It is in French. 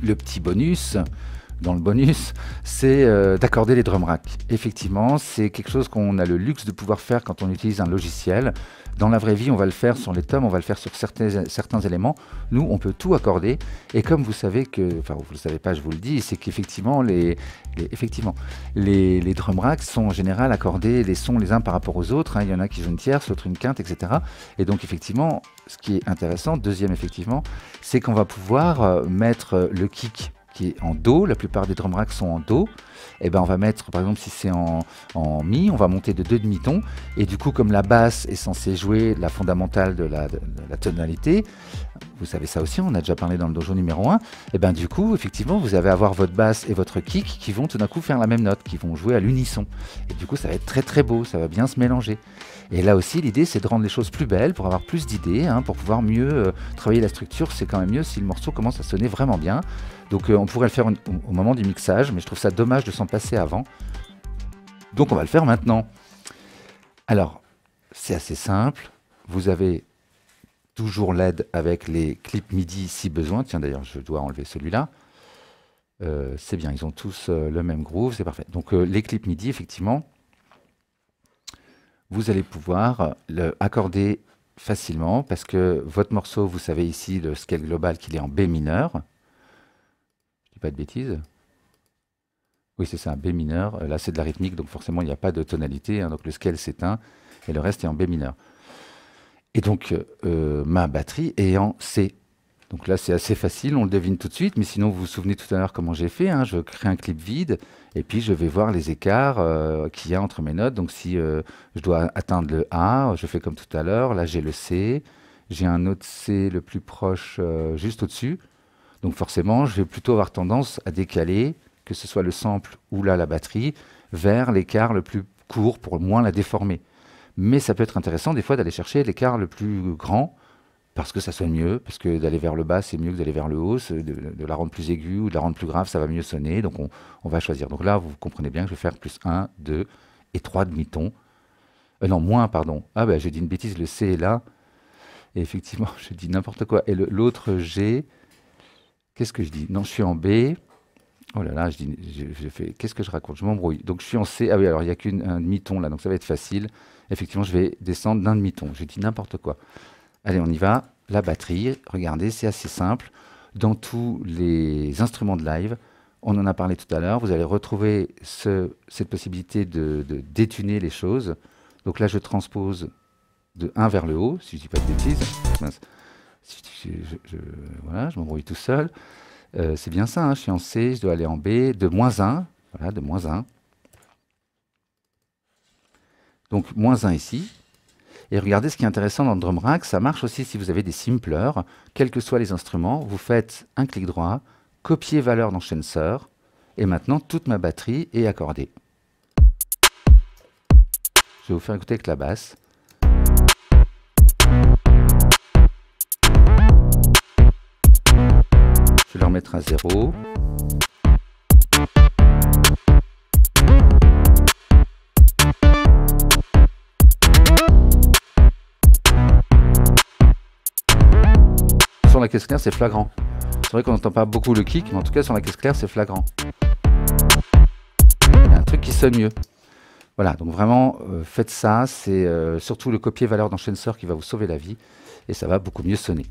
Le petit bonus, dans le bonus, c'est d'accorder les drum racks. Effectivement, c'est quelque chose qu'on a le luxe de pouvoir faire quand on utilise un logiciel. Dans la vraie vie, on va le faire sur les tomes, on va le faire sur certains éléments. Nous, on peut tout accorder. Et comme vous savez que, enfin, vous ne le savez pas, je vous le dis, c'est qu'effectivement, les drum racks sont en général accordés les sons les uns par rapport aux autres. Hein. Il y en a qui jouent une tierce, l'autre une quinte, etc. Et donc, effectivement, ce qui est intéressant, deuxième, effectivement, c'est qu'on va pouvoir mettre le kick qui est en Do, la plupart des drum racks sont en Do, et ben on va mettre, par exemple si c'est en Mi, on va monter de 2 demi-tons, et du coup comme la basse est censée jouer la fondamentale de la tonalité, vous savez ça aussi, on a déjà parlé dans le dojo numéro 1, et ben du coup effectivement vous allez avoir votre basse et votre kick qui vont tout d'un coup faire la même note, qui vont jouer à l'unisson, et du coup ça va être très très beau, ça va bien se mélanger. Et là aussi l'idée c'est de rendre les choses plus belles, pour avoir plus d'idées, hein, pour pouvoir mieux travailler la structure, c'est quand même mieux si le morceau commence à sonner vraiment bien. Donc on pourrait le faire au moment du mixage, mais je trouve ça dommage de s'en passer avant. Donc on va le faire maintenant. Alors, c'est assez simple. Vous avez toujours l'aide avec les clips MIDI si besoin. Tiens, d'ailleurs, je dois enlever celui-là. C'est bien, ils ont tous le même groove, c'est parfait. Donc les clips MIDI, effectivement, vous allez pouvoir accorder facilement parce que votre morceau, vous savez ici, le scale global, qu'il est en B mineur. Pas de bêtises. Oui, c'est ça, un B mineur. Là, c'est de la rythmique, donc forcément, il n'y a pas de tonalité. Hein, donc le scale s'éteint et le reste est en B mineur. Et donc, ma batterie est en C. Donc là, c'est assez facile, on le devine tout de suite. Mais sinon, vous vous souvenez tout à l'heure comment j'ai fait. Hein, je crée un clip vide et puis je vais voir les écarts qu'il y a entre mes notes. Donc si je dois atteindre le A, je fais comme tout à l'heure. Là, j'ai le C. J'ai un autre C le plus proche juste au-dessus. Donc forcément, je vais plutôt avoir tendance à décaler, que ce soit le sample ou là la batterie, vers l'écart le plus court pour moins la déformer. Mais ça peut être intéressant des fois d'aller chercher l'écart le plus grand, parce que ça sonne mieux, parce que d'aller vers le bas c'est mieux que d'aller vers le haut, de la rendre plus aiguë ou de la rendre plus grave, ça va mieux sonner, donc on va choisir. Donc là, vous comprenez bien que je vais faire plus 1, 2 et 3 demi-tons. Non, moins, pardon. Ah ben, j'ai dit une bêtise, le C est là, et effectivement, je dis n'importe quoi. Et l'autre G... Qu'est-ce que je dis? Non, je suis en B. Oh là là, je fais. Qu'est-ce que je raconte? Je m'embrouille. Donc je suis en C. Ah oui, alors il n'y a qu'un demi-ton là, donc ça va être facile. Effectivement, je vais descendre d'un demi-ton. Je dis n'importe quoi. Allez, on y va. La batterie, regardez, c'est assez simple. Dans tous les instruments de live, on en a parlé tout à l'heure, vous allez retrouver cette possibilité de détuner les choses. Donc là, je transpose de 1 vers le haut, si je ne dis pas de bêtises. Mince. Voilà, je m'embrouille tout seul. C'est bien ça, hein, je suis en C, je dois aller en B, de moins 1. Voilà, de moins 1. Donc, moins 1 ici. Et regardez ce qui est intéressant dans le drum rack, ça marche aussi si vous avez des simplers, quels que soient les instruments. Vous faites un clic droit, copier valeur dans Sensor, et maintenant, toute ma batterie est accordée. Je vais vous faire écouter avec la basse. Je vais le remettre à 0. Sur la caisse claire, c'est flagrant. C'est vrai qu'on n'entend pas beaucoup le kick, mais en tout cas sur la caisse claire, c'est flagrant. Il y a un truc qui sonne mieux. Voilà, donc vraiment, faites ça. C'est surtout le copier valeur dans Sensor qui va vous sauver la vie. Et ça va beaucoup mieux sonner.